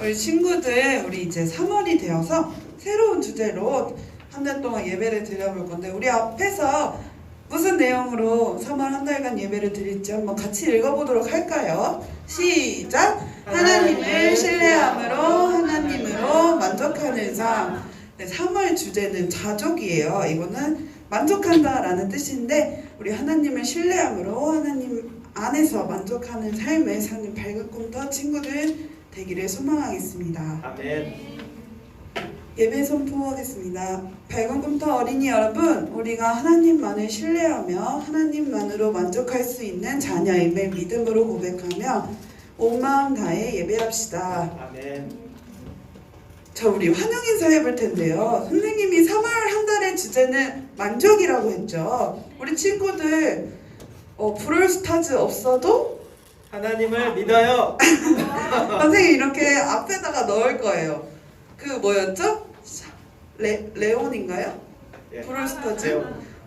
우리 친구들, 우리 이제 3월이 되어서 새로운 주제로 한 달 동안 예배를 드려볼 건데, 우리 앞에서 무슨 내용으로 3월 한 달간 예배를 드릴지 한번 같이 읽어보도록 할까요? 시작! 하나님을 신뢰함으로 하나님으로 만족하는 삶. 네, 3월 주제는 자족이에요. 이거는 만족한다라는 뜻인데, 우리 하나님을 신뢰함으로 하나님 안에서 만족하는 삶을 사는 밝은 꿈터 친구들 되기를 소망하겠습니다. 아멘. 예배 선포하겠습니다. 밝은 꿈터 어린이 여러분, 우리가 하나님만을 신뢰하며 하나님만으로 만족할 수 있는 자녀임을 믿음으로 고백하며 온 마음 다해 예배합시다. 아멘. 자, 우리 환영 인사 해볼 텐데요. 선생님이 3월 한 달의 주제는 만족이라고 했죠. 우리 친구들 브롤스타즈 없어도 하나님을 믿어요. 선생님 이렇게 앞에다가 넣을 거예요. 그 뭐였죠? 레온인가요? 예. 브롤스타즈?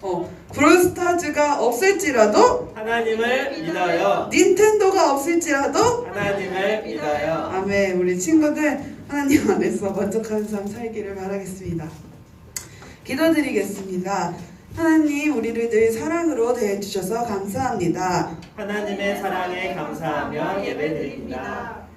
레온. 브롤스타즈가 없을지라도, 하나님을 믿어요. 닌텐도가 없을지라도, 하나님을 믿어요. 아멘. 우리 친구들 하나님 안에서 만족하는 삶 살기를 바라겠습니다. 기도드리겠습니다. 하나님, 우리를 늘 사랑으로 대해주셔서 감사합니다. 하나님의 사랑에 감사하며 예배드립니다.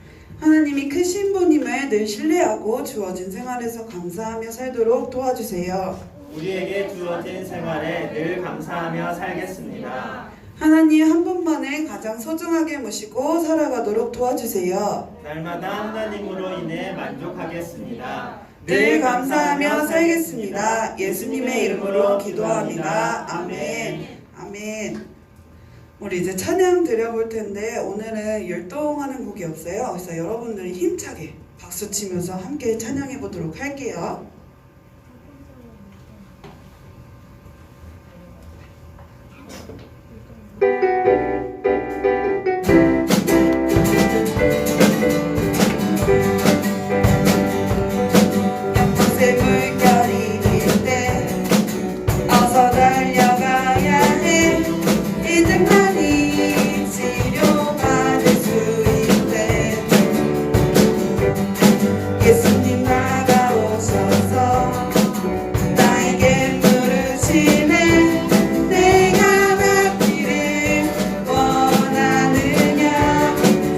하나님이 크신 분임을 늘 신뢰하고 주어진 생활에서 감사하며 살도록 도와주세요. 우리에게 주어진 생활에 늘 감사하며 살겠습니다. 하나님 한 분만을 가장 소중하게 모시고 살아가도록 도와주세요. 날마다 하나님으로 인해 만족하겠습니다. 늘 감사하며 살겠습니다. 예수님의 이름으로 기도합니다. 아멘. 아멘. 우리 이제 찬양 드려볼 텐데, 오늘은 율동하는 곡이 없어요. 그래서 여러분들이 힘차게 박수 치면서 함께 찬양해 보도록 할게요. 연못에 물결이 길 때 어서 달려가야 해. 이등만이 치료받을 수 있대. 예수님 다가오셔서 나에게 물으시네. 내가 낫기를 원하느냐.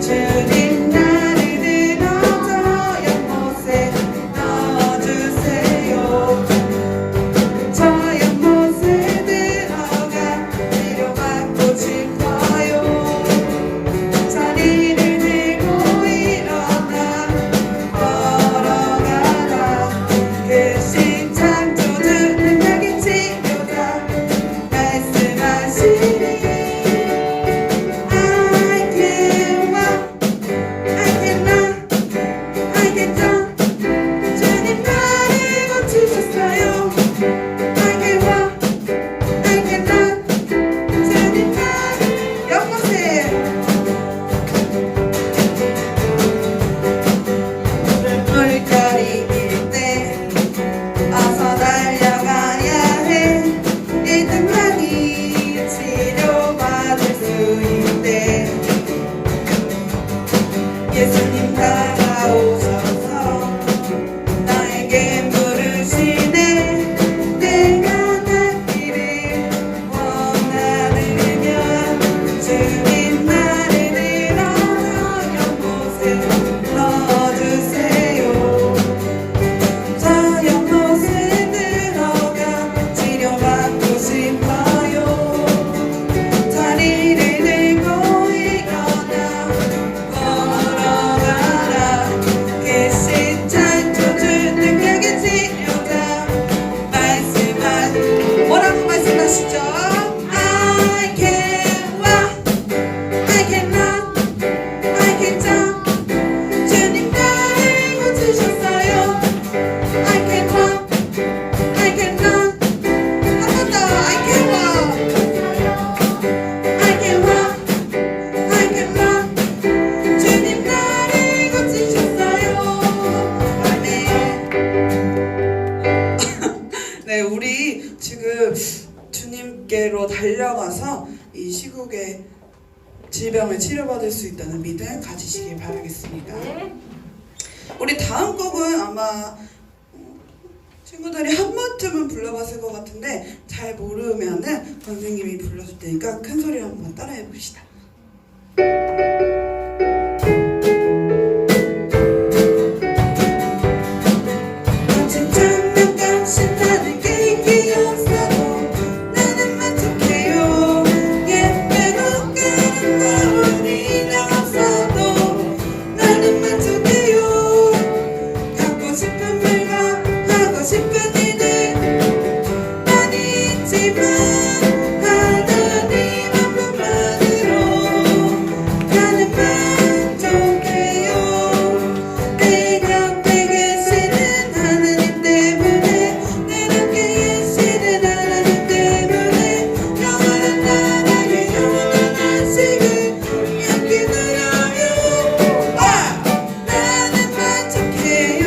주님 나를 들어서 연못에 넣어주세요. 저 연못에 들어가 치료받고 싶어요. 자리를 들고 일어나 걸어가라. 그 심장조절 능력의 치료자 말씀하시니 I can walk, I can run, I can jump. 주님 나를 고치셨어요. I can walk, I can run. 주님 나를 연못에 물결이 길 때 어서 달려가야 해. 이등만이 치료받을 수 있대. 예수님 다가오셔서 나에게 물으시네. 내가 낫기를 원하느냐. 주님 나를 들어서 연못에 넣어주세요. 저 연못에 들어가 치료받고 싶어요. 자리를 들고 일어나 걸어가라. 그 심장조절 능력의 치료자 말씀하시. 뭐라고 말씀하시죠? I can walk, I can run, I can jump. 주님 나를 고치셨어요. I can walk, I can run. 한 번 더. I can walk, I can walk, I can run. 주님 나를 고치셨어요. 아멘. 네, 우리 지금 주님께로 달려가서 이 시국에 질병을 치료받을 수 있다는 믿음 가지시길 바라겠습니다. 우리 다음 곡은 아마 친구들이 한 번쯤은 불러봤을 것 같은데 잘 모르면은 선생님이 불러줄 테니까 큰 소리로 한번 따라해 봅시다. 멋진 장난감 신나는 게임기 없어도 나는 만족해요. 예쁜 옷 가는 거울이 없어도 나는 만족해요. 갖고 싶은 물건 하고 싶은 일들 많이 있지만 하나님 한 분만으로 나는 만족해요. 내 곁에 계시는 하나님 때문에 내 곁에 계시는 하나님 때문에 영원한 나라의 영원한 식을 함께 누려요. 나는 만족해요.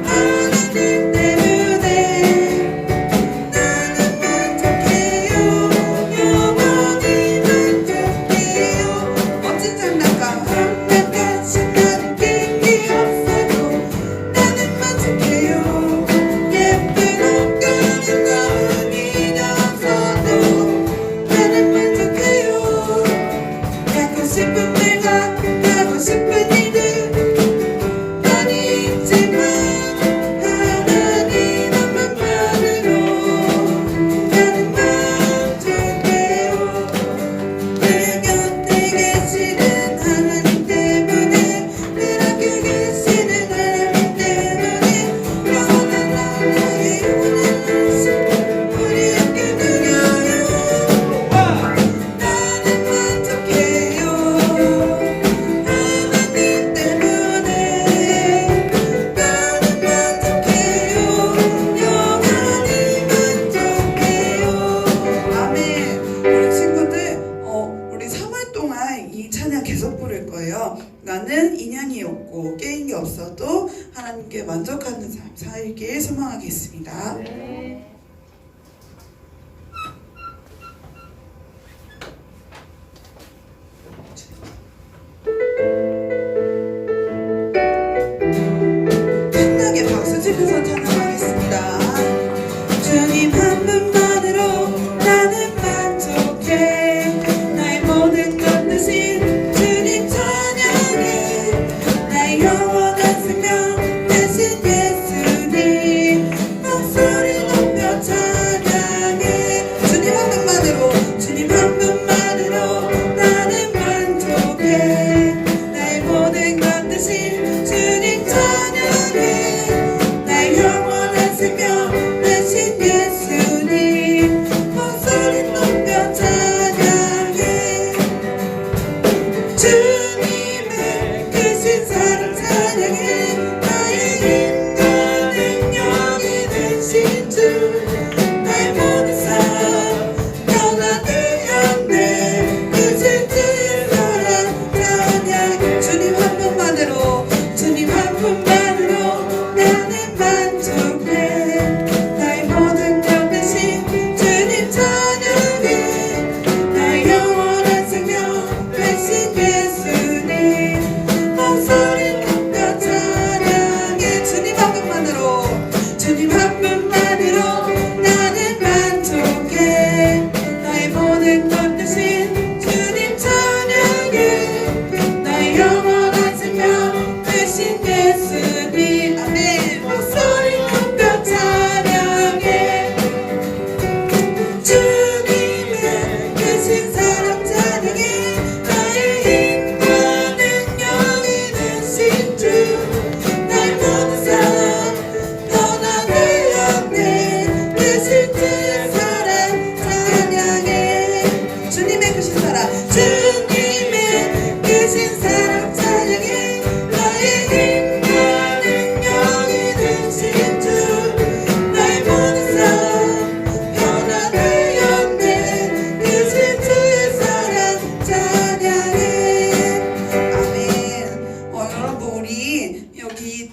하나님 때문에 나는 만족해요. 영원히 만족해요. 멋진 장난감 장난감 신나는 게임기 없어도 나는 만족해요. 예쁜 옷 가는 거울이 없어도 나는 만족해요. 갖고 싶은 물건 하고 싶은 일들 많이 있지만 하나님 한 분만으로 나는 만족해요. 내 곁에 계시는 하나님 때문에 내 앞에 계시는 하나님 때문에 영원한 나라의 영원한 날씨 우리 함께 누려요. 나는 만족해요. 하나님 때문에 나는 만족해요. 영원히 만족해요. 아멘. 우리 친구들 우리 3월 동안 이 찬양 계속 부를 거예요. 나는 인연이 없고 게임이 없어도 하나님께 만족하는 삶 살길 소망하겠습니다. 신나게 박수 치면서 찬양하겠습니다. 주님 한 분만으로 나는 만족해. 나의 모든 것 대신 주님 찬양해. 나의 영원한 생명 대신 예수님 목소리 높여 찬양해. 주님 한 분만으로 주님 한 분만으로 나는 만족해. 나의 모든 것 대신 주님 찬양해. 나의 영원한 생명 대신 예수님 목소리 높여 찬양해. 주님의 크신 사랑 찬양해. 나의 힘과 능력이 되신 주 나의 모든 삶 변화되었네. 크신 주의 사랑 찬양해. 주님 한 분만으로 주님 한 분만으로 나는 만족해. 나의 모든 것 대신 주님 찬양해. 나의 영원한 생명 되신 예수님 목소리 높여 찬양해. 주님 한 분만으로 주님 한 분만으로 나는 만족해. 나의 모든 것 대신 주님 찬양해. 나의 영원한 생명 되신 예수님 아멘. 목소리 높여 찬양해. 주님의 크신 사랑 찬양해. 나의 힘과 능력이 되신 주 나의 모든 삶 변화되었네. 크신 주의 사랑 찬양해. 주님의 크신 사랑 주님의 크신 사랑 찬양해. 나의 힘과 능력이 되신 주 나의 모든 삶 변화되었네. 크신 주의 사랑 찬양해. 아멘. 여러분 우리 여기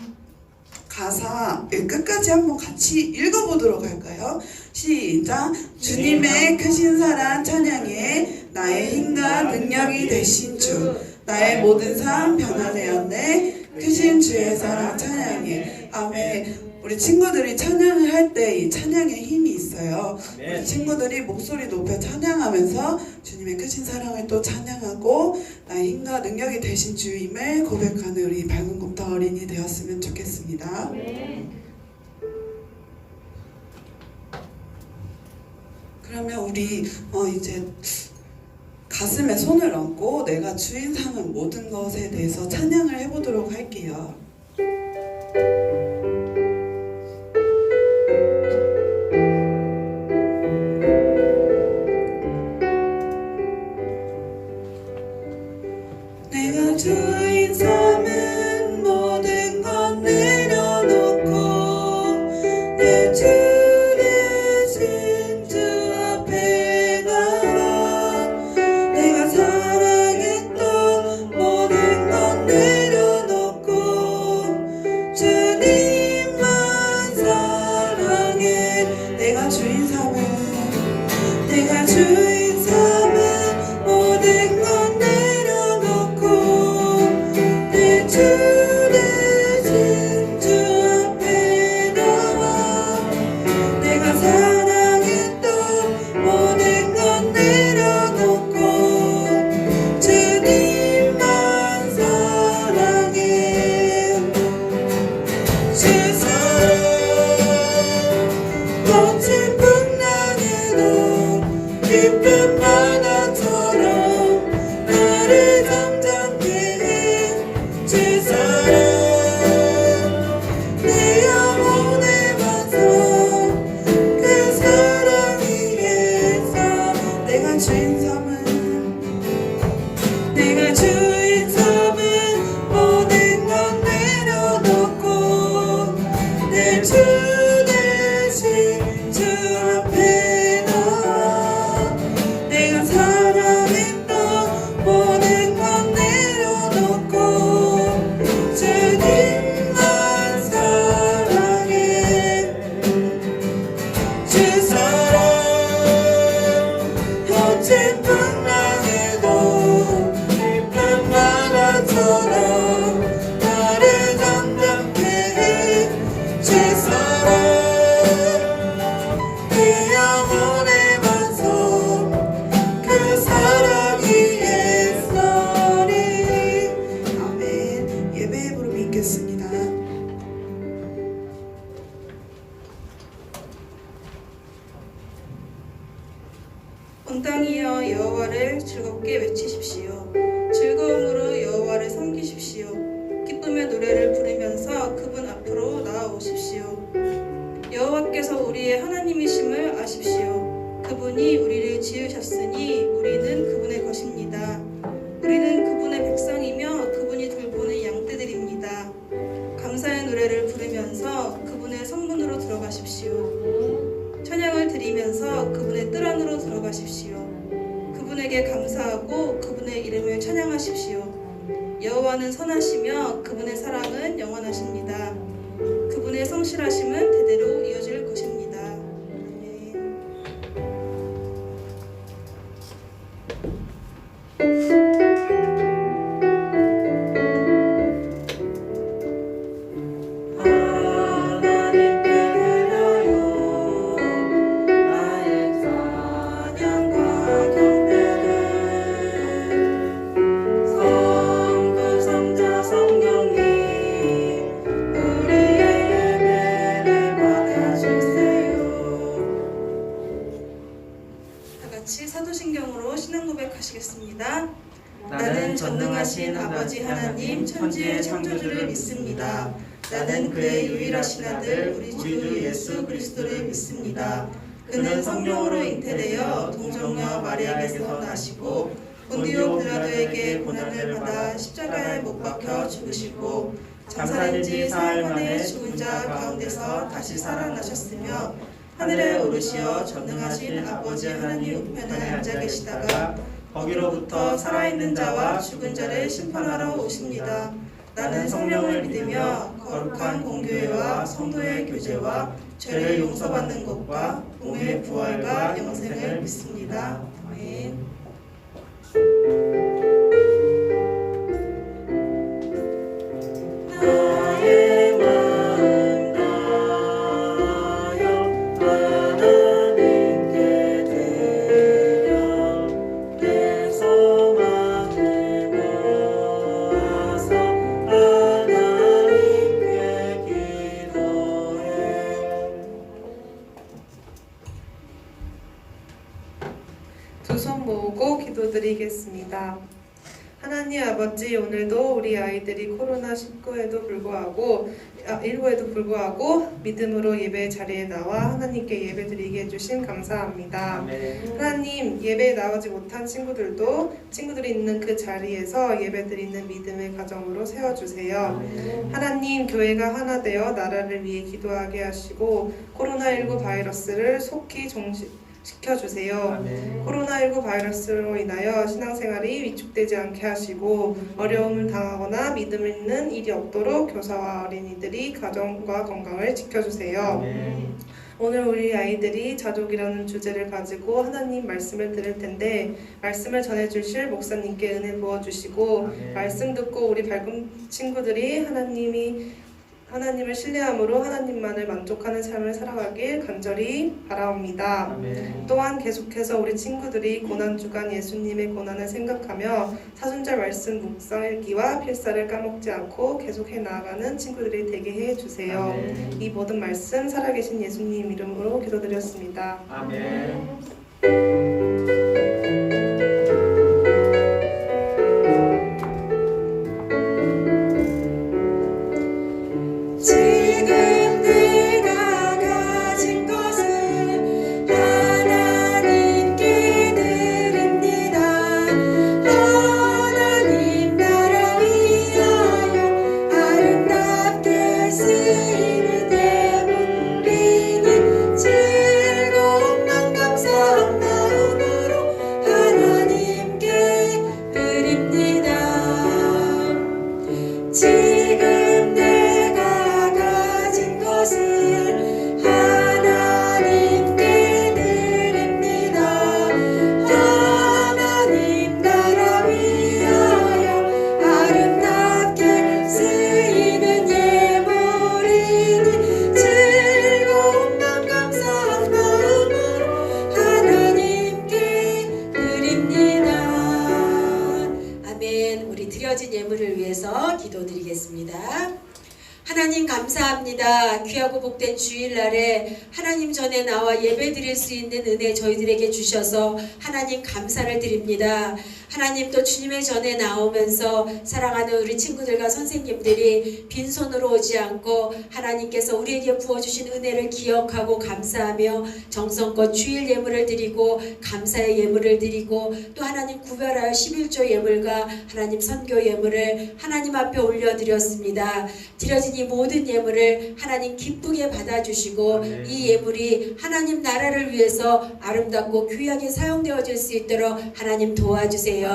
가사 끝까지 한번 같이 읽어보도록 할까요? 시작. 주님의 크신 사랑 찬양해. 나의 힘과 능력이 되신 주, 나의 모든 삶 변화되었네. 크신 주의 사랑 찬양해. 아멘. 우리 친구들이 찬양을 할 때 이 찬양의 힘이 있어요. 우리 친구들이 목소리 높여 찬양하면서 주님의 크신 사랑을 또 찬양하고 나의 힘과 능력이 되신 주임을 고백하는 우리 밝은 곰터 어린이 되었으면 좋겠습니다. 그러면 우리 이제 가슴에 손을 얹고 내가 주인 삼은 모든 것에 대해서 찬양을 해보도록 할게요. 내가 주인 삼은 모든 것 내려놓고 내 주 대신 주 앞에 나와 내가 사랑했던 모든 것 내려놓고 주님만 사랑해. 내가 주인 삼은 모든 것 내려놓고 내 주 대신 주 앞에 나와 내가 사랑했던 모든 것 내려놓고 주님만 사랑해. 주 사랑 거친 풍랑에도 깊은 바다처럼 나를 잠잠케 해. 주 사랑 내 영혼에 와서 그 사랑 위에서 내가 주인 삼은 모든 것 내려놓고 내 주 대신 주 앞에 나와 내가 사랑했던 모든 것 내려놓고 주님만 사랑해. 주 사랑 거친 풍랑에도 깊은 바다처럼 나를 잠잠케 해. 주 사랑 내 영혼에 와서 그 사랑 위에 서리. 아멘. 예배의 부름 읽겠습니다. 온 땅이여 여호와를 즐겁게 외치십시오. 즐거움으로 여호와를 섬기십시오. 기쁨의 노래를 부르면서 그분 앞으로 나아오십시오. 여호와께서 우리의 하나님이심을 아십시오. 그분이 우리를 지으셨으니 우리는 그분의 것입니다. 우리는 그분의 백성이며 그분이 돌보는 양떼들입니다. 감사의 노래를 부르면서 그분의 성문으로 들어가십시오. 찬양을 드리면서 그분의 뜰 안으로 들어가십시오. 그분에게 감사하고 그분의 이름을 찬양하십시오. 여호와는 선하시며 그분의 사랑은 영원하십니다. 그분의 성실하심은 대대로 이어질 것입니다. 아멘. 하나님께 드려요 나의 찬양과 경배를. 성부 성자 성령님 우리의 예배를 받아주세요. 다 같이 사도신경으로 신앙 고백하시겠습니다. 나는 전능하신 아버지 하나님 천지의 창조주를 믿습니다. 나는 그의 유일하신 아들 우리 주 예수 그리스도를 믿습니다. 그는 성령으로 잉태되어 동정녀 마리아에게서 나시고 본디오 빌라도에게 고난을 받아 십자가에 못 박혀 죽으시고 장사된 지 사흘 만에 죽은 자 가운데서 다시 살아나셨으며 하늘에 오르시어 전능하신 아버지 하나님 우편에 앉아 계시다가 거기로부터 살아있는 자와 죽은 자를 심판하러 오십니다. 나는 성령을 믿으며 거룩한 공교회와 성도의 교제와 죄를 용서받는 것과 몸의 부활과 영생을 믿습니다. 아멘. 나의 마음 다하여 하나님께 드려 내 소망을 모아서 하나님께 기도해. 두 손 모으고 기도드리겠습니다. 하나님 아버지, 오늘도 우리 아이들이 코로나19에도 불구하고 믿음으로 예배 자리에 나와 하나님께 예배드리게 해주신 감사합니다. 아멘. 하나님, 예배에 나오지 못한 친구들이 있는 그 자리에서 예배드리는 믿음의 가정으로 세워주세요. 아멘. 하나님, 교회가 하나 되어 나라를 위해 기도하게 하시고 코로나19 바이러스를 속히 시켜주세요. 아멘. 코로나19 바이러스로 인하여 신앙생활이 위축되지 않게 하시고 어려움을 당하거나 믿음 있는 일이 없도록 교사와 어린이들이 가정과 건강을 지켜주세요. 아멘. 오늘 우리 아이들이 자족이라는 주제를 가지고 하나님 말씀을 들을 텐데 말씀을 전해주실 목사님께 은혜 부어주시고 아멘. 말씀 듣고 우리 밝은 친구들이 하나님을 신뢰함으로 하나님만을 만족하는 삶을 살아가길 간절히 바라옵니다. 아멘. 또한 계속해서 우리 친구들이 고난주간 예수님의 고난을 생각하며 사순절 말씀 묵상 읽기와 필사를 까먹지 않고 계속해 나아가는 친구들이 되게 해주세요. 아멘. 이 모든 말씀 살아계신 예수님 이름으로 기도드렸습니다. 아멘. 지금 내가 가진 것을 하나님께 드립니다. 하나님 나라 위하여 아름답게 쓰이는 예물이니 즐거움만 감사한 마음으로 하나님께 드립니다. 지금 내가 가진 것을 하나님께 드립니다. 하나님 나라 위하여 아름답게 쓰이는 예물이니 즐거움만 감사한 마음으로 하나님께 드립니다. 아멘. 우리 드려진 예물을 위해서 기도드리겠습니다. 하나님 감사합니다. 귀하고 복된 주일날에 하나님 전에 나와 예배 드릴 수 있는 은혜 저희들에게 주셔서 하나님 감사를 드립니다. 하나님 또 주님의 전에 나오면서 사랑하는 우리 친구들과 선생님들이 빈손으로 오지 않고 하나님께서 우리에게 부어주신 은혜를 기억하고 감사하며 정성껏 주일 예물을 드리고 감사의 예물을 드리고 또 하나님 구별하여 11조 예물과 하나님 선교 예물을 하나님 앞에 올려드렸습니다. 드려진 이 모든 예물을 하나님 기쁘게 받아주시고 이 예물이 하나님 나라를 위해서 아름답고 귀하게 사용되어질 수 있도록 하나님 도와주세요.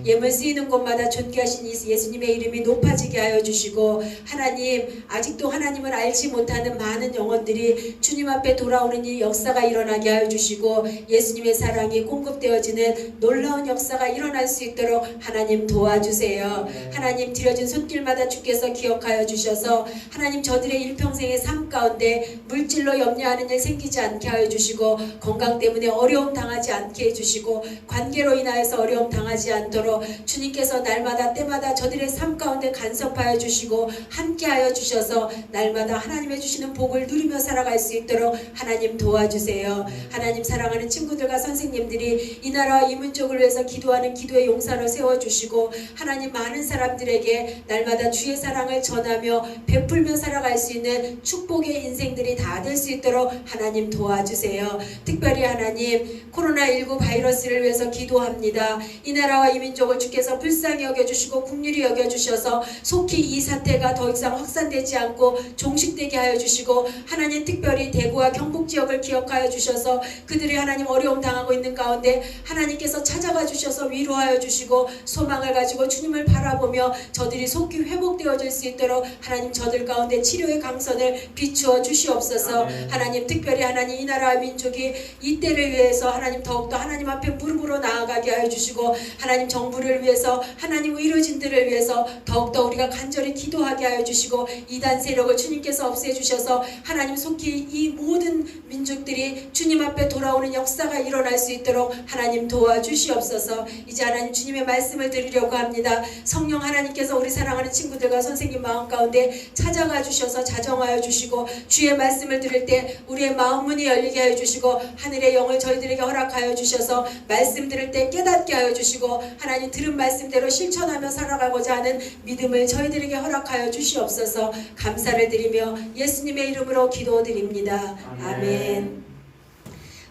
예물 쓰이는 곳마다 존귀하신 예수님의 이름이 높아지게 하여 주시고 하나님 아직도 하나님을 알지 못하는 많은 영혼들이 주님 앞에 돌아오는 이 역사가 일어나게 하여 주시고 예수님의 사랑이 공급되어지는 놀라운 역사가 일어날 수 있도록 하나님 도와주세요. 하나님 드려진 손길마다 주께서 기억하여 주셔서 하나님 저들의 일평생의 삶 가운데 물질로 염려하는 일 생기지 않게 하여 주시고 건강 때문에 어려움 당하지 않게 해주시고 관계로 인하여서 어려움 당하지 않도록 주님께서 날마다 때마다 저들의 삶 가운데 간섭하여 주시고 함께하여 주셔서 날마다 하나님의 주시는 복을 누리며 살아갈 수 있도록 하나님 도와주세요. 하나님 사랑하는 친구들과 선생님들이 이 나라와 이 민족을 위해서 기도하는 기도의 용사로 세워주시고 하나님 많은 사람들에게 날마다 주의 사랑을 전하며 베풀며 살아갈 수 있는 축복의 인생들이 다 될 수 있도록 하나님 도와주세요. 특별히 하나님 코로나19 바이러스를 위해서 기도합니다. 이 나라와 이 민족을 주께서 불쌍히 여겨주시고 긍휼히 여겨주셔서 속히 이 사태가 더 이상 확산되지 않고 종식되게 하여 주시고 하나님 특별히 대구와 경북 지역을 기억하여 주셔서 그들이 하나님 어려움 당하고 있는 가운데 하나님께서 찾아가 주셔서 위로하여 주시고 소망을 가지고 주님을 바라보며 저들이 속히 회복되어질 수 있도록 하나님 저들 가운데 치료의 강선을 비추어 주시옵소서. 하나님 특별히 하나님 이 나라와 민족이 이 때를 위해서 하나님 더욱더 하나님 앞에 무릎으로 나아가게 하여 주시고 하나님 정부를 위해서 하나님 의료진들을 위해서 더욱더 우리가 간절히 기도하게 하여 주시고 이단 세력을 주님께서 없애주셔서 하나님 속히 이 모든 민족들이 주님 앞에 돌아오는 역사가 일어날 수 있도록 하나님 도와주시옵소서. 이제 하나님 주님의 말씀을 드리려고 합니다. 성령 하나님께서 우리 사랑하는 친구들과 선생님 마음 가운데 찾아가 주셔서 자정하여 주시고 주의 말씀을 들을 때 우리의 마음 문이 열리게 하여 주시고 하늘의 영을 저희들에게 허락하여 주셔서 말씀 들을 때 깨닫게 하여 주시고 하나님 들은 말씀대로 실천하며 살아가고자 하는 믿음을 저희들에게 허락하여 주시옵소서. 감사를 드리며 예수님의 이름으로 기도드립니다. 아멘.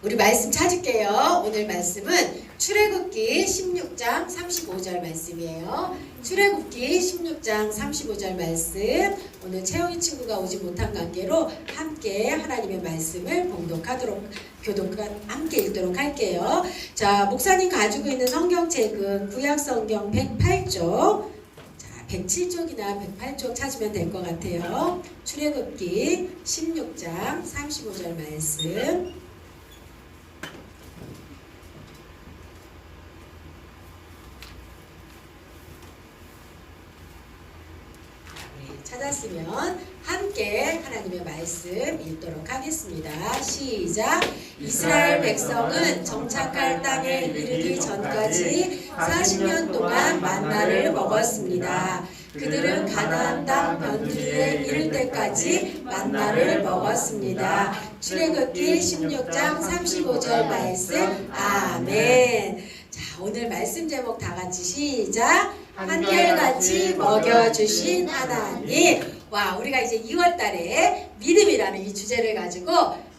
우리 말씀 찾을게요. 오늘 말씀은 출애굽기 16장 35절 말씀이에요. 출애굽기 16장 35절 말씀. 오늘 채영이 친구가 오지 못한 관계로 함께 하나님의 말씀을 함께 읽도록 할게요. 자, 목사님 가지고 있는 성경책은 구약성경 108쪽, 107쪽이나 108쪽 찾으면 될 것 같아요. 출애굽기 16장 35절 말씀. 찾았으면 함께 하나님의 말씀 읽도록 하겠습니다. 시작. 이스라엘 백성은 정착할 땅에 이르기 전까지 40년 동안 만나를 먹었습니다. 그들은 가나안 땅 변두리에 이를 때까지 만나를 먹었습니다. 출애굽기 16장 35절 말씀. 아멘. 자, 오늘 말씀 제목 다 같이 시작. 한결같이 먹여주신 하나님. 와, 우리가 이제 2월달에 믿음이라는 이 주제를 가지고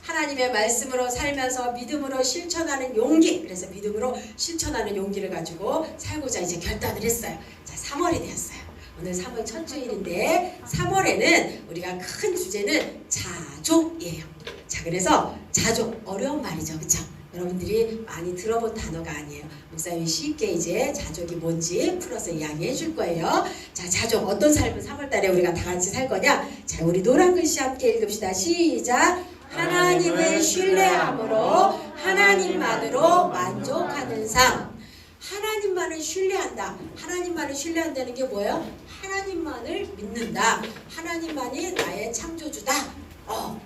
하나님의 말씀으로 살면서 믿음으로 실천하는 용기, 그래서 믿음으로 실천하는 용기를 가지고 살고자 이제 결단을 했어요. 자, 3월이 되었어요. 오늘 3월 첫 주일인데 3월에는 우리가 큰 주제는 자족이에요. 자, 그래서 자족, 어려운 말이죠, 그쵸? 여러분들이 많이 들어본 단어가 아니에요. 목사님이 쉽게 이제 자족이 뭔지 풀어서 이야기해 줄 거예요. 자, 자족, 어떤 삶을 3월달에 우리가 다 같이 살 거냐? 자, 우리 노란 글씨 함께 읽읍시다. 시작. 하나님을 신뢰함으로 하나님만으로 만족하는 삶. 하나님만을 신뢰한다. 하나님만을 신뢰한다는 게 뭐예요? 하나님만을 믿는다. 하나님만이 나의 창조주다.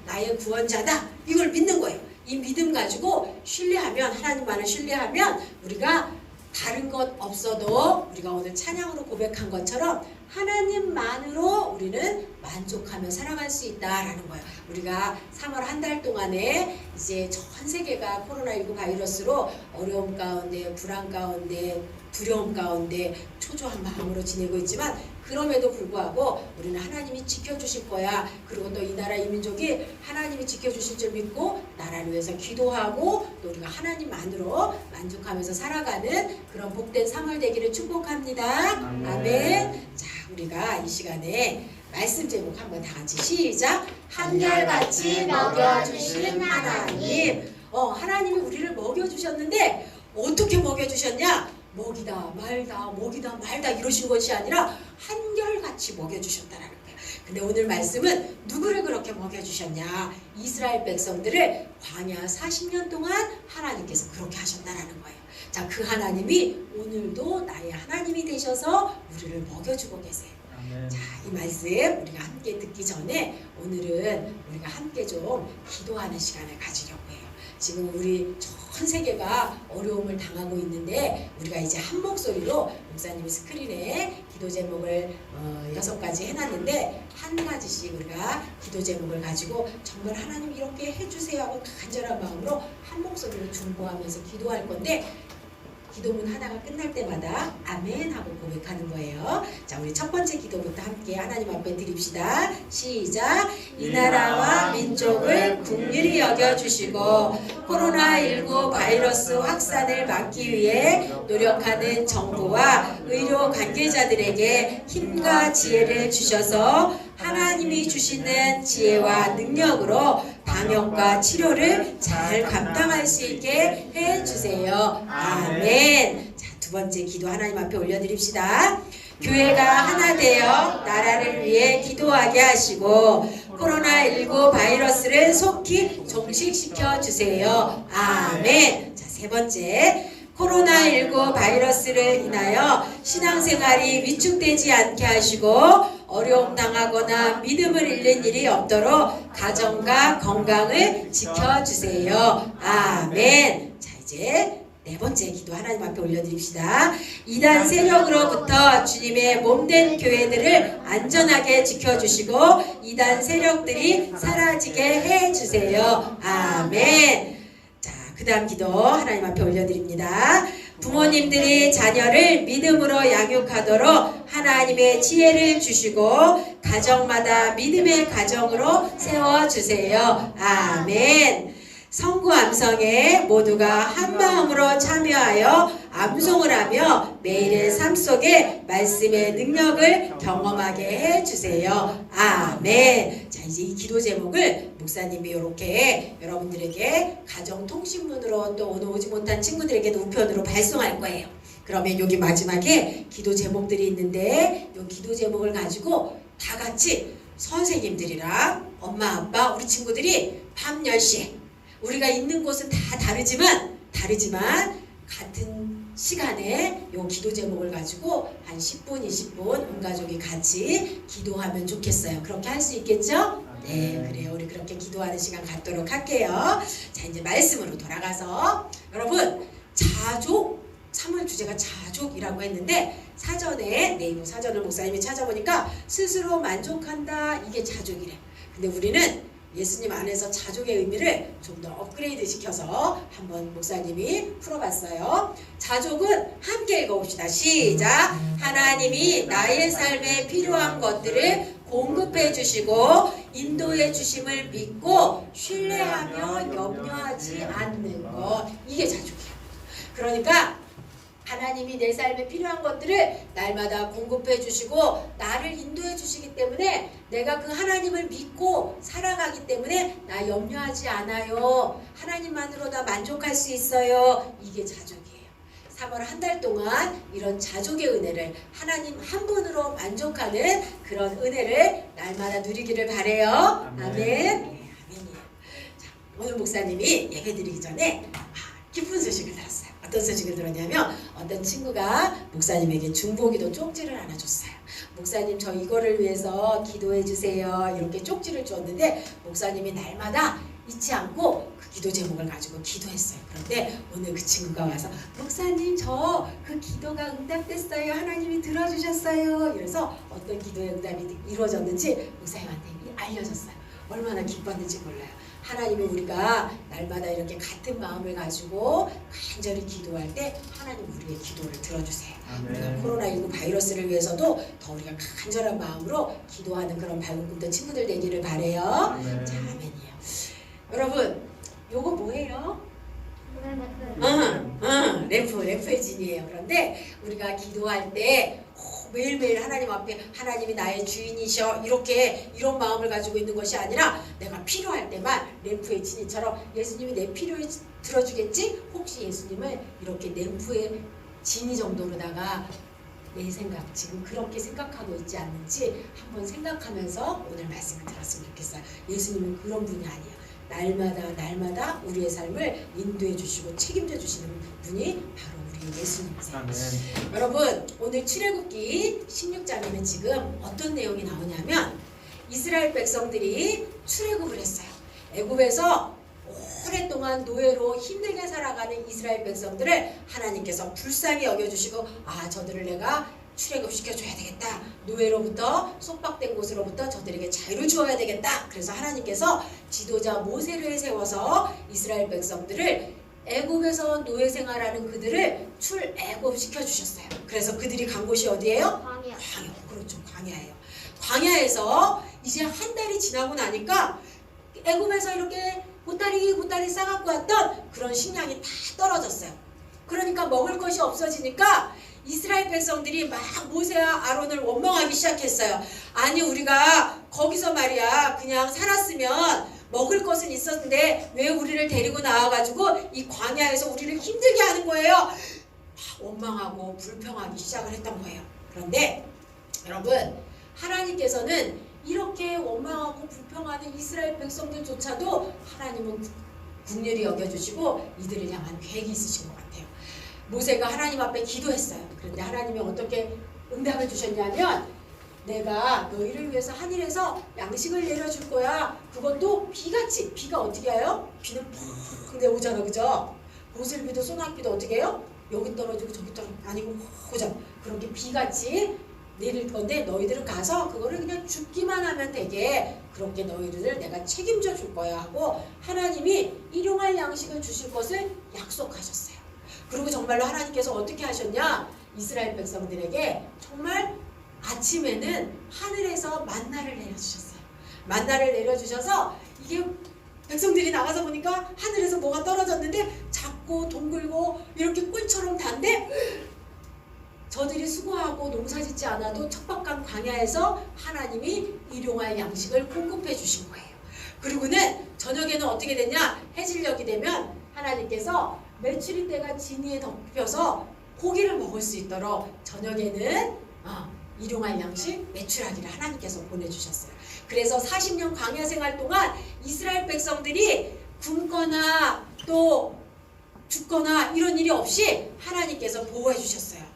나의 구원자다. 이걸 믿는 거예요. 이 믿음 가지고 신뢰하면, 하나님만을 신뢰하면 우리가 다른 것 없어도 우리가 오늘 찬양으로 고백한 것처럼 하나님만으로 우리는 만족하며 살아갈 수 있다라는 거예요. 우리가 3월 한 달 동안에 이제 전 세계가 코로나19 바이러스로 어려움 가운데, 불안 가운데, 두려움 가운데 초조한 마음으로 지내고 있지만 그럼에도 불구하고 우리는 하나님이 지켜주실 거야. 그리고 또 이 나라 이 민족이 하나님이 지켜주실 줄 믿고 나라를 위해서 기도하고 또 우리가 하나님만으로 만족하면서 살아가는 그런 복된 3월 되기를 축복합니다. 아멘. 자, 우리가 이 시간에 말씀 제목 한번 다 같이 시작. 한결같이 먹여주신 하나님. 하나님이 우리를 먹여주셨는데 어떻게 먹여주셨냐? 먹이다 말다 이러신 것이 아니라 한결같이 먹여주셨다라는 거예요. 근데 오늘 말씀은 누구를 그렇게 먹여주셨냐? 이스라엘 백성들을 광야 40년 동안 하나님께서 그렇게 하셨다라는 거예요. 자, 그 하나님이 오늘도 나의 하나님이 되셔서 우리를 먹여주고 계세요. 자, 이 말씀 우리가 함께 듣기 전에 오늘은 우리가 함께 좀 기도하는 시간을 가지려고 해요. 지금 우리 전 세계가 어려움을 당하고 있는데 우리가 이제 한 목소리로 목사님이 스크린에 기도 제목을 6가지 해놨는데 한 가지씩 우리가 기도 제목을 가지고 정말 하나님 이렇게 해주세요 하고 간절한 마음으로 한 목소리로 중보하면서 기도할 건데 기도문 하나가 끝날 때마다 아멘 하고 고백하는 거예요. 자, 우리 첫 번째 기도부터 함께 하나님 앞에 드립시다. 시작. 이 나라와 민족을 긍휼히 여겨주시고 코로나19 바이러스 확산을 막기 위해 노력하는 정부와 의료 관계자들에게 힘과 지혜를 주셔서 하나님이 주시는 지혜와 능력으로 방역과 치료를 잘 감당할 수 있게 해주세요. 아멘. 자, 두 번째 기도 하나님 앞에 올려드립시다. 교회가 하나 되어 나라를 위해 기도하게 하시고 코로나19 바이러스를 속히 종식시켜 주세요. 아멘. 자, 세 번째. 코로나19 바이러스를 인하여 신앙생활이 위축되지 않게 하시고 어려움 당하거나 믿음을 잃는 일이 없도록 가정과 건강을 지켜주세요. 아멘. 자, 이제 네 번째 기도 하나님 앞에 올려드립시다. 이단 세력으로부터 주님의 몸된 교회들을 안전하게 지켜주시고 이단 세력들이 사라지게 해주세요. 아멘. 자, 그 다음 기도 하나님 앞에 올려드립니다. 부모님들이 자녀를 믿음으로 양육하도록 하나님의 지혜를 주시고 가정마다 믿음의 가정으로 세워주세요. 아멘. 성구 암성에 모두가 한마음으로 참여하여 암송을 하며 매일의 삶 속에 말씀의 능력을 경험하게 해주세요. 아멘. 자, 이제 이 기도 제목을 목사님이 이렇게 여러분들에게 가정통신문으로 또 오늘 오지 못한 친구들에게도 우편으로 발송할 거예요. 그러면 여기 마지막에 기도 제목들이 있는데 이 기도 제목을 가지고 다 같이 선생님들이랑 엄마 아빠 우리 친구들이 밤 10시에 우리가 있는 곳은 다 다르지만 같은 시간에 요 기도 제목을 가지고 한 10분, 20분 온 가족이 같이 기도하면 좋겠어요. 그렇게 할 수 있겠죠? 네, 그래요. 우리 그렇게 기도하는 시간 갖도록 할게요. 자, 이제 말씀으로 돌아가서 여러분 자족 3월 주제가 자족이라고 했는데 사전에 네이버 사전을 목사님이 찾아보니까 스스로 만족한다 이게 자족이래. 근데 우리는 예수님 안에서 자족의 의미를 좀 더 업그레이드 시켜서 한번 목사님이 풀어봤어요. 자족은 함께 읽어봅시다. 시작! 하나님이 나의 삶에 필요한 것들을 공급해 주시고 인도해 주심을 믿고 신뢰하며 염려하지 않는 것. 이게 자족이에요. 그러니까 하나님이 내 삶에 필요한 것들을 날마다 공급해 주시고 나를 인도해 주시기 때문에 내가 그 하나님을 믿고 살아가기 때문에 나 염려하지 않아요. 하나님만으로 다 만족할 수 있어요. 이게 자족이에요. 3월 한 달 동안 이런 자족의 은혜를 하나님 한 분으로 만족하는 그런 은혜를 날마다 누리기를 바래요. 아멘. 네, 아멘이에요. 자, 오늘 목사님이 예배드리기 전에 기쁜 소식을 들었어요. 어떤 소식을 들었냐면 어떤 친구가 목사님에게 중보기도 쪽지를 하나 줬어요. 목사님 저 이거를 위해서 기도해 주세요. 이렇게 쪽지를 줬는데 목사님이 날마다 잊지 않고 그 기도 제목을 가지고 기도했어요. 그런데 오늘 그 친구가 와서 목사님 저 그 기도가 응답됐어요. 하나님이 들어주셨어요. 이래서 어떤 기도의 응답이 이루어졌는지 목사님한테 알려줬어요. 얼마나 기뻤는지 몰라요. 하나님이 우리가 날마다 이렇게 같은 마음을 가지고 간절히 기도할 때 하나님 우리의 기도를 들어주세요. 우리가 코로나19 바이러스를 위해서도 더 우리가 간절한 마음으로 기도하는 그런 밝은 꿈도 친구들 되기를 바래요. 자, 아멘이에요. 여러분 요거 뭐예요? 램프의 진이에요. 그런데 우리가 기도할 때 매일매일 하나님 앞에 하나님이 나의 주인이셔 이런 마음을 가지고 있는 것이 아니라 내가 필요할 때만 램프의 진이처럼 예수님이 내 필요에 들어주겠지? 혹시 예수님을 이렇게 램프의 진이 정도로다가 내 생각 지금 그렇게 생각하고 있지 않는지 한번 생각하면서 오늘 말씀을 들었으면 좋겠어요. 예수님은 그런 분이 아니에요. 날마다 우리의 삶을 인도해 주시고 책임져 주시는 분이 바로 우리 예수님이세요. 여러분 오늘 출애굽기 16장에는 지금 어떤 내용이 나오냐면 이스라엘 백성들이 출애굽을 했어요. 애굽에서 오랫동안 노예로 힘들게 살아가는 이스라엘 백성들을 하나님께서 불쌍히 여겨주시고 저들을 내가 출애굽시켜줘야 되겠다. 노예로부터 속박된 곳으로부터 저들에게 자유를 주어야 되겠다. 그래서 하나님께서 지도자 모세를 세워서 이스라엘 백성들을 애굽에서 노예 생활하는 그들을 출애굽시켜 주셨어요. 그래서 그들이 간 곳이 어디예요? 광야. 그렇죠. 광야예요. 광야에서 이제 한 달이 지나고 나니까 애굽에서 이렇게 보따리 싸갖고 왔던 그런 식량이 다 떨어졌어요. 그러니까 먹을 것이 없어지니까 이스라엘 백성들이 막 모세와 아론을 원망하기 시작했어요. 아니 우리가 거기서 말이야 그냥 살았으면 먹을 것은 있었는데 왜 우리를 데리고 나와가지고 이 광야에서 우리를 힘들게 하는 거예요. 막 원망하고 불평하기 시작을 했던 거예요. 그런데 여러분 하나님께서는 이렇게 원망하고 불평하는 이스라엘 백성들조차도 하나님은 긍휼히 여겨주시고 이들을 향한 계획이 있으신 것 같아요. 모세가 하나님 앞에 기도했어요. 그런데 하나님이 어떻게 응답을 주셨냐면 내가 너희를 위해서 하늘에서 양식을 내려줄 거야. 그것도 비같이. 비가 어떻게 해요? 비는 푹 내오잖아. 그죠? 보슬비도 소낙비도 어떻게 해요? 여기 떨어지고 저기 떨어지고 아니고 그죠? 그렇게 비같이 내릴 건데 너희들은 가서 그거를 그냥 죽기만 하면 되게 그렇게 너희들을 내가 책임져 줄 거야 하고 하나님이 일용할 양식을 주실 것을 약속하셨어요. 그리고 정말로 하나님께서 어떻게 하셨냐? 이스라엘 백성들에게 정말 아침에는 하늘에서 만나를 내려주셨어요. 만나를 내려주셔서 이게 백성들이 나가서 보니까 하늘에서 뭐가 떨어졌는데 작고 동글고 이렇게 꿀처럼 단데 저들이 수고하고 농사짓지 않아도 척박한 광야에서 하나님이 일용할 양식을 공급해 주신 거예요. 그리고는 저녁에는 어떻게 됐냐? 해질녘이 되면 하나님께서 메추리 떼가 진이에 덮여서 고기를 먹을 수 있도록 저녁에는 일용할 양식 메추라기를 하나님께서 보내주셨어요. 그래서 40년 광야 생활 동안 이스라엘 백성들이 굶거나 또 죽거나 이런 일이 없이 하나님께서 보호해 주셨어요.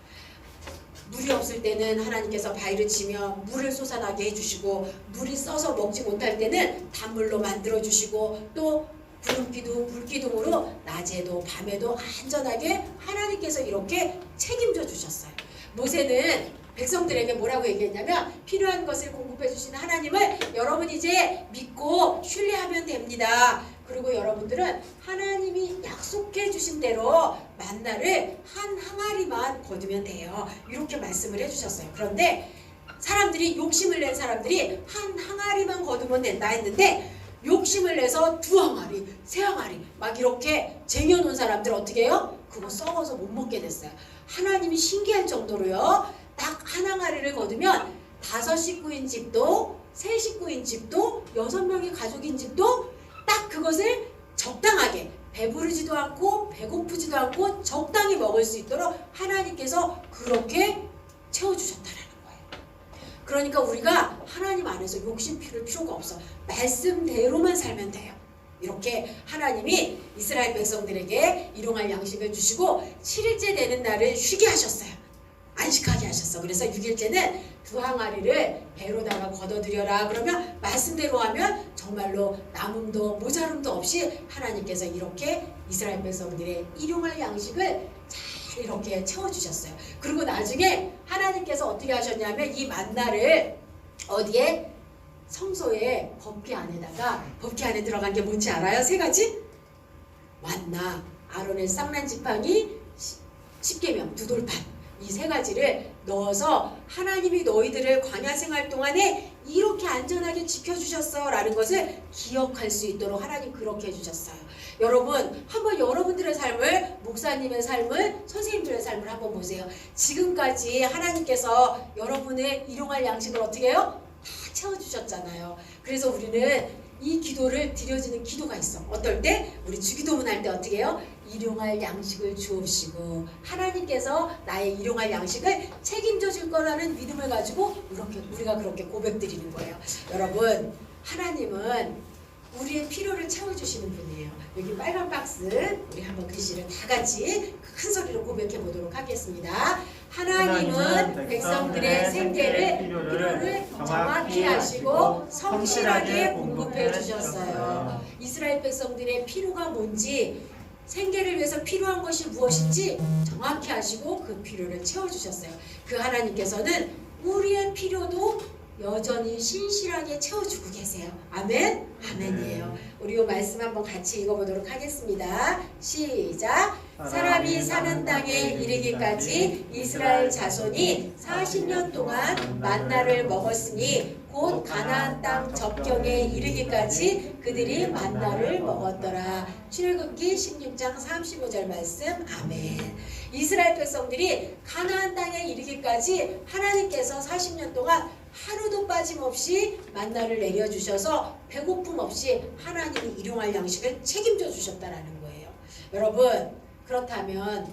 물이 없을 때는 하나님께서 바위를 치며 물을 솟아나게 해주시고 물이 써서 먹지 못할 때는 단물로 만들어 주시고 또 구름기둥, 불기둥으로 낮에도 밤에도 안전하게 하나님께서 이렇게 책임져 주셨어요. 모세는 백성들에게 뭐라고 얘기했냐면 필요한 것을 공급해 주시는 하나님을 여러분 이제 믿고 신뢰하면 됩니다. 그리고 여러분들은 하나님이 약속해 주신 대로 만나를 한 항아리만 거두면 돼요. 이렇게 말씀을 해주셨어요. 그런데 사람들이 욕심을 낸 사람들이 한 항아리만 거두면 된다 했는데 욕심을 내서 2항아리, 3항아리 막 이렇게 쟁여놓은 사람들 어떻게 해요? 그거 썩어서 못 먹게 됐어요. 하나님이 신기할 정도로요. 딱 한 항아리를 거두면 5식구인 집도 3식구인 집도 6명의 가족인 집도 딱 그것을 적당하게 배부르지도 않고 배고프지도 않고 적당히 먹을 수 있도록 하나님께서 그렇게 채워주셨다라는 거예요. 그러니까 우리가 하나님 안에서 욕심 피울 필요가 없어. 말씀대로만 살면 돼요. 이렇게 하나님이 이스라엘 백성들에게 일용할 양식을 주시고 7일째 되는 날을 쉬게 하셨어요. 안식하게 하셨어. 그래서 6일째는 2항아리를 배로다가 걷어들여라. 그러면 말씀대로 하면 정말로 남음도 모자름도 없이 하나님께서 이렇게 이스라엘 백성들의 일용할 양식을 잘 이렇게 채워주셨어요. 그리고 나중에 하나님께서 어떻게 하셨냐면 이 만나를 어디에? 성소의 법궤 안에다가 법궤 안에 들어간 게 뭔지 알아요? 3가지? 만나, 아론의 쌍난 지팡이, 십계명, 두돌판 이 3가지를 넣어서 하나님이 너희들을 광야 생활 동안에 이렇게 안전하게 지켜주셨어 라는 것을 기억할 수 있도록 하나님 그렇게 해주셨어요. 여러분 한번 여러분들의 삶을 목사님의 삶을 선생님들의 삶을 한번 보세요. 지금까지 하나님께서 여러분의 일용할 양식을 어떻게 해요? 다 채워주셨잖아요. 그래서 우리는 이 기도를 드려지는 기도가 있어. 어떨 때? 우리 주기도문 할 때 어떻게 해요? 일용할 양식을 주옵시고 하나님께서 나의 일용할 양식을 책임져 줄 거라는 믿음을 가지고 이렇게 우리가 그렇게 고백드리는 거예요. 여러분 하나님은 우리의 필요를 채워주시는 분이에요. 여기 빨간 박스 우리 한번 글씨를 다 같이 큰 소리로 고백해 보도록 하겠습니다. 하나님은 백성들의 생계를 필요를 정확히 하시고 성실하게 공급해 주셨어요. 이스라엘 백성들의 필요가 뭔지 생계를 위해서 필요한 것이 무엇인지 정확히 아시고 그 필요를 채워주셨어요. 그 하나님께서는 우리의 필요도 여전히 신실하게 채워주고 계세요. 아멘? 아멘이에요. 우리 이 말씀 한번 같이 읽어보도록 하겠습니다. 시작! 사람이 사는 땅에 이르기까지 이스라엘 자손이 40년 동안 만나를 먹었으니 곧 가나안 땅 접경에 이르기까지 그들이 만나를 먹었더라. 출애굽기 16장 35절 말씀. 아멘. 이스라엘 백성들이 가나안 땅에 이르기까지 하나님께서 40년 동안 하루도 빠짐없이 만나를 내려주셔서 배고픔 없이 하나님이 일용할 양식을 책임져 주셨다라는 거예요. 여러분 그렇다면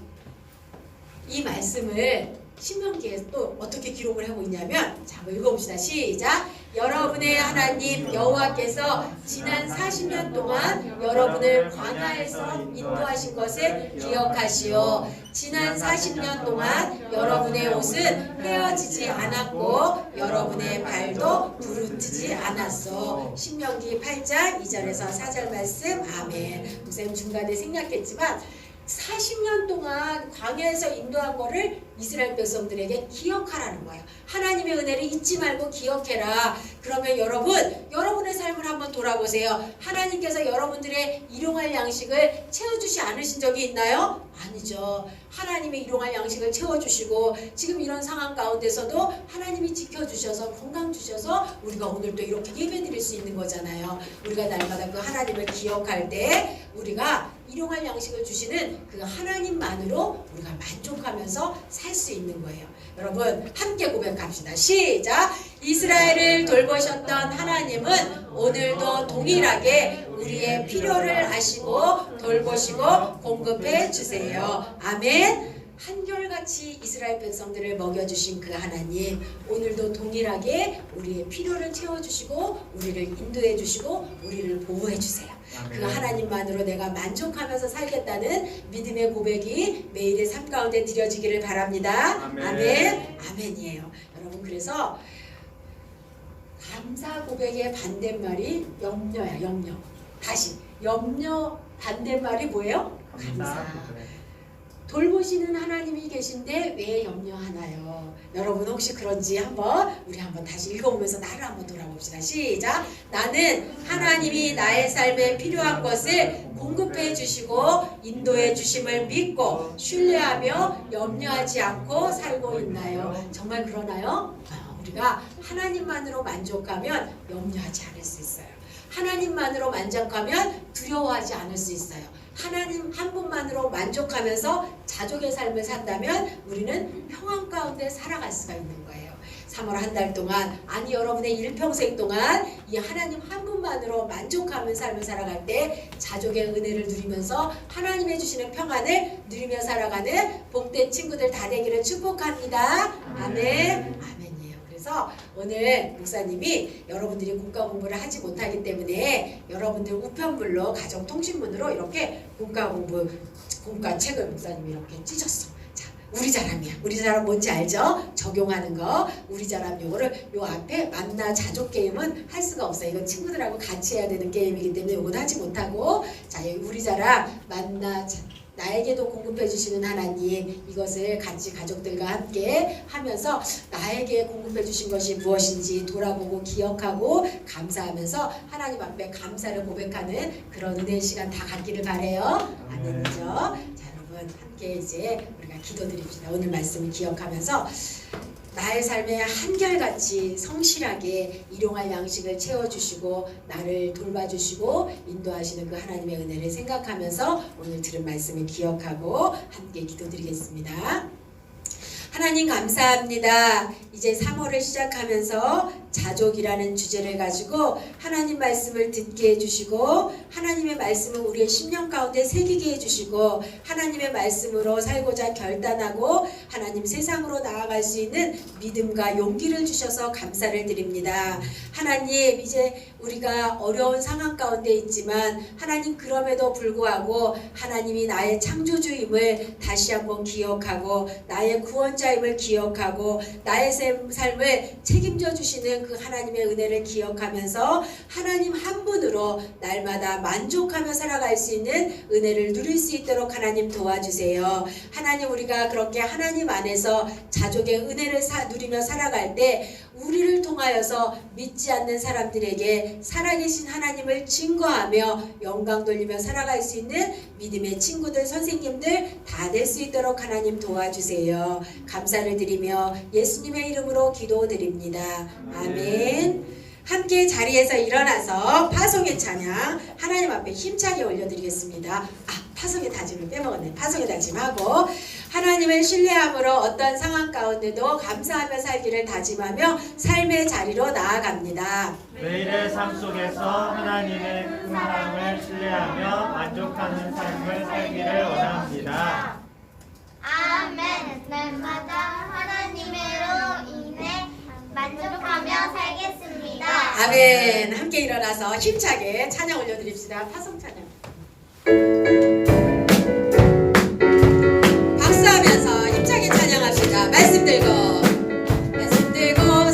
이 말씀을 신명기에 또 어떻게 기록을 하고 있냐면 자, 한번 읽어봅시다. 시작! 여러분의 하나님 여호와께서 지난 40년 동안 여러분을 광야에서 인도하신 것을 기억하시오. 지난 40년 동안 여러분의 옷은 헤어지지 않았고 여러분의 발도 부르트지 않았어. 신명기 8장 2절에서 4절 말씀. 아멘. 목사님 중간에 생략했지만 40년 동안 광야에서 인도한 거를 이스라엘 백성들에게 기억하라는 거예요. 하나님의 은혜를 잊지 말고 기억해라. 그러면 여러분의 삶을 한번 돌아보세요. 하나님께서 여러분들의 일용할 양식을 채워주지 않으신 적이 있나요? 아니죠. 하나님의 일용할 양식을 채워주시고 지금 이런 상황 가운데서도 하나님이 지켜주셔서 건강 주셔서 우리가 오늘 또 이렇게 예배드릴 수 있는 거잖아요. 우리가 날마다 그 하나님을 기억할 때 우리가 일용할 양식을 주시는 그 하나님만으로 우리가 만족하면서 살 수 있는 거예요. 여러분 함께 고백합시다. 시작! 이스라엘을 돌보셨던 하나님은 오늘도 동일하게 우리의 필요를 아시고 돌보시고 공급해 주세요. 아멘. 한결같이 이스라엘 백성들을 먹여주신 그 하나님, 오늘도 동일하게 우리의 필요를 채워주시고 우리를 인도해 주시고 우리를 보호해 주세요. 그 하나님만으로 내가 만족하면서 살겠다는 믿음의 고백이 매일의 삶 가운데 드려지기를 바랍니다. 아멘. 아멘이에요. 여러분, 그래서 감사 고백의 반대말이 염려야. 염려. 다시 염려 반대말이 뭐예요? 감사. 돌보시는 하나님이 계신데 왜 염려하나요? 여러분 혹시 그런지 우리 한번 다시 읽어보면서 나를 한번 돌아봅시다. 시작! 나는 하나님이 나의 삶에 필요한 것을 공급해 주시고 인도해 주심을 믿고 신뢰하며 염려하지 않고 살고 있나요? 정말 그러나요? 우리가 하나님만으로 만족하면 염려하지 않을 수 있어요. 하나님만으로 만족하면 두려워하지 않을 수 있어요. 하나님 한 분만으로 만족하면서 자족의 삶을 산다면 우리는 평안 가운데 살아갈 수가 있는 거예요. 3월 한 달 동안, 아니 여러분의 일평생 동안 이 하나님 한 분만으로 만족하는 삶을 살아갈 때 자족의 은혜를 누리면서 하나님이 주시는 평안을 누리며 살아가는 복된 친구들 다 되기를 축복합니다. 아멘. 아멘이에요. 그래서 오늘 목사님이 여러분들이 국가 공부를 하지 못하기 때문에 여러분들 우편물로 가정통신문으로 이렇게 국가 책을 목사님이 이렇게 찢었어. 자, 우리 자람이야. 우리 자람 뭔지 알죠? 적용하는 거. 우리 자람 요거를 요 앞에 만나 자족 게임은 할 수가 없어요. 이건 친구들하고 같이 해야 되는 게임이기 때문에 요건 하지 못하고, 자, 여기 우리 자람 만나 나에게도 공급해 주시는 하나님, 이것을 같이 가족들과 함께 하면서 나에게 공급해 주신 것이 무엇인지 돌아보고 기억하고 감사하면서 하나님 앞에 감사를 고백하는 그런 은혜의 시간 다 갖기를 바래요. 아멘이죠? 자, 여러분 함께 이제 우리가 기도드립시다. 오늘 말씀을 기억하면서 나의 삶에 한결같이 성실하게 일용할 양식을 채워주시고 나를 돌봐주시고 인도하시는 그 하나님의 은혜를 생각하면서 오늘 들은 말씀을 기억하고 함께 기도드리겠습니다. 하나님 감사합니다. 이제 3월을 시작하면서 자족이라는 주제를 가지고 하나님 말씀을 듣게 해주시고 하나님의 말씀을 우리의 심령 가운데 새기게 해주시고 하나님의 말씀으로 살고자 결단하고 하나님 세상으로 나아갈 수 있는 믿음과 용기를 주셔서 감사를 드립니다. 하나님, 이제 우리가 어려운 상황 가운데 있지만 하나님 그럼에도 불구하고 하나님이 나의 창조주임을 다시 한번 기억하고 나의 구원자임을 기억하고 나의 삶을 책임져 주시는 그 하나님의 은혜를 기억하면서 하나님 한 분으로 날마다 만족하며 살아갈 수 있는 은혜를 누릴 수 있도록 하나님 도와주세요. 하나님, 우리가 그렇게 하나님 안에서 자족의 은혜를 누리며 살아갈 때 우리를 통하여서 믿지 않는 사람들에게 살아계신 하나님을 증거하며 영광 돌리며 살아갈 수 있는 믿음의 친구들, 선생님들 다 될 수 있도록 하나님 도와주세요. 감사를 드리며 예수님의 이름으로 기도드립니다. 아멘. 함께 자리에서 일어나서 파송의 찬양 하나님 앞에 힘차게 올려드리겠습니다. 파송의 다짐을 빼먹었네. 파송의 다짐하고 하나님을 신뢰함으로 어떤 상황 가운데도 감사하며 살기를 다짐하며 삶의 자리로 나아갑니다. 매일의 삶 속에서 하나님의 큰 사랑을 신뢰하며 만족하는 삶을 살기를 원합니다. 아멘. 날마다 하나님으로 인해 만족하며 살겠습니다. 아멘. 함께 일어나서 힘차게 찬양 올려드립시다. 파송 찬양. 박수하면서 힘차게 찬양합시다. 말씀 들고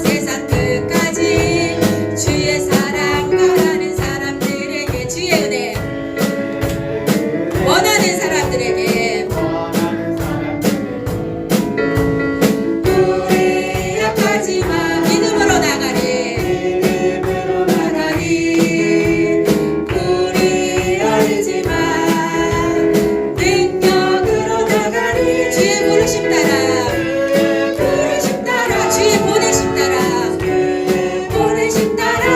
세상 끝까지 주의 사랑 바라는 사람들에게 주의 은혜 원하는 사람들에게 우리 약하지만 믿음으로 나가리 우리 어리지만 능력으로 나가리 주의 부르심 따라 주의 보내심 따라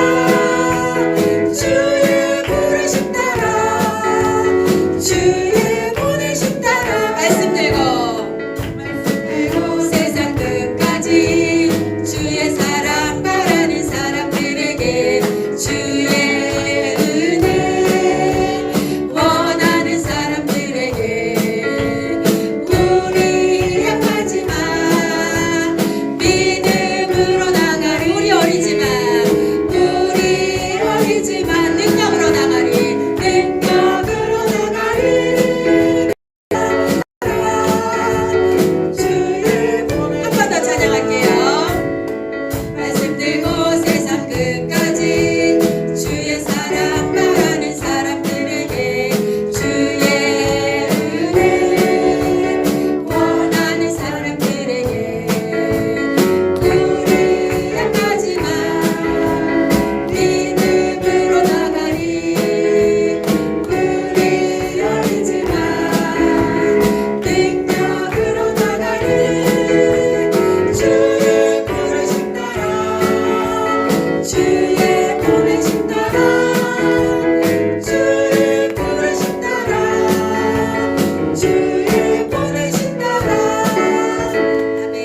주의 부르심 따라 주의 보내심 따라 말씀 들고 세상 끝까지 주의 사랑 바라는 사람들에게 주의 은혜 원하는 사람들에게 우리 약하지만 믿음으로 나가리 우리 어리지만 능력으로 나가리 한 번 더 찬양할게요. 말씀 들고 세상 끝까지 주의 사랑 바라는 사람들에게 주의 은혜 원하는 사람들에게 우리 약하지만 믿음으로 나가리 우리 어리지만 능력으로 나가리 주의 부르심 따라 주의 보내심 따라 주의 부르심 따라 주의 보내심 따라 아멘.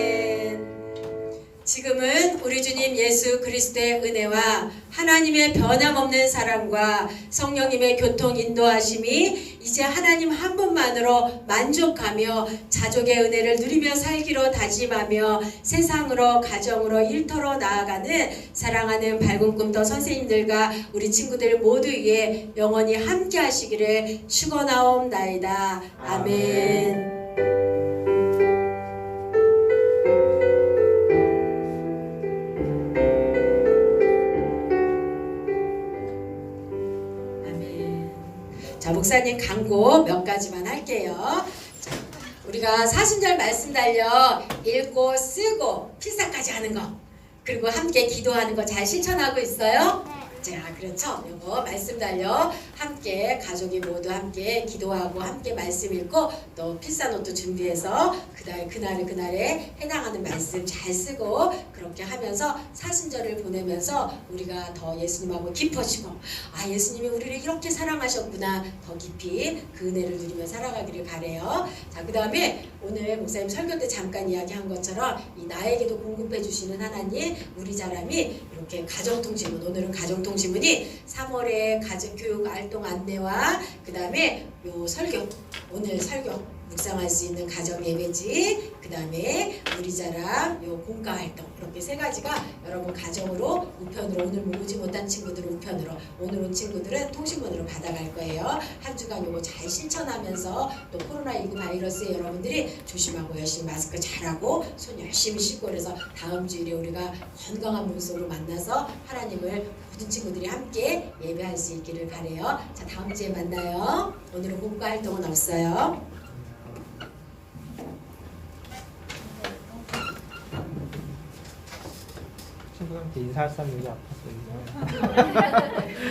지금은 우리 주님 예수 그리스도의 은혜와 하나님의 변함없는 사랑과 성령님의 교통 인도하심이 이제 하나님 한 분만으로 만족하며 자족의 은혜를 누리며 살기로 다짐하며 세상으로 가정으로 일터로 나아가는 사랑하는 밝은 꿈터 선생님들과 우리 친구들 모두 위에 영원히 함께 하시기를 축원하옵나이다. 아멘. 자, 목사님 광고 몇 가지만 할게요. 자, 우리가 사순절 말씀 달려 읽고 쓰고 필사까지 하는 거 그리고 함께 기도하는 거 잘 실천하고 있어요? 자, 그렇죠. 요거 말씀 달려 함께 가족이 모두 함께 기도하고 함께 말씀 읽고 또 필사노트 준비해서 그날에 해당하는 말씀 잘 쓰고 그렇게 하면서 사순절을 보내면서 우리가 더 예수님하고 깊어지고 아 예수님이 우리를 이렇게 사랑하셨구나 더 깊이 그 은혜를 누리며 살아가기를 바래요. 자, 그 다음에 오늘 목사님 설교 때 잠깐 이야기한 것처럼 이 나에게도 공급해 주시는 하나님 우리 자람이 이렇게 가정통신문 오늘은 가정통신문이 3월에 가정교육 활동 안내와 그 다음에 요 설교 오늘 설교 묵상할 수 있는 가정 예배지 그 다음에 우리 자랑 요 공과 활동 이렇게 세 가지가 여러분 가정으로 우편으로 오늘 모으지 못한 친구들은 우편으로 오늘 온 친구들은 통신문으로 받아갈 거예요. 한 주간 요거 잘 실천하면서 또 코로나19 바이러스에 여러분들이 조심하고 열심히 마스크 잘하고 손 열심히 씻고 그래서 다음 주일에 우리가 건강한 모습으로 만나서 하나님을 모든 친구들이 함께 예배할 수 있기를 바래요. 자, 다음 주에 만나요. 오늘은 공과 활동은 없어요. 친구한테 인사할 사람 여기 앞에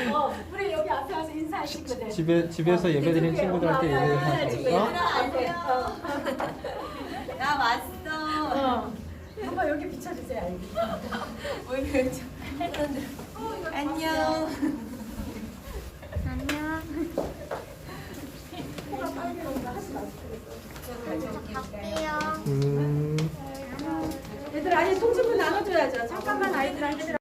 있어. 우리 여기 앞에 와서 인사할 친구들. 집에서 예배드린 친구들한테 인사할 수 있어? 나 왔어. 한번 여기 비춰주세요. 오늘 안녕. 안녕. 갈게요. 얘들 아니 통증문 나눠줘야죠. 잠깐만 아이들한테.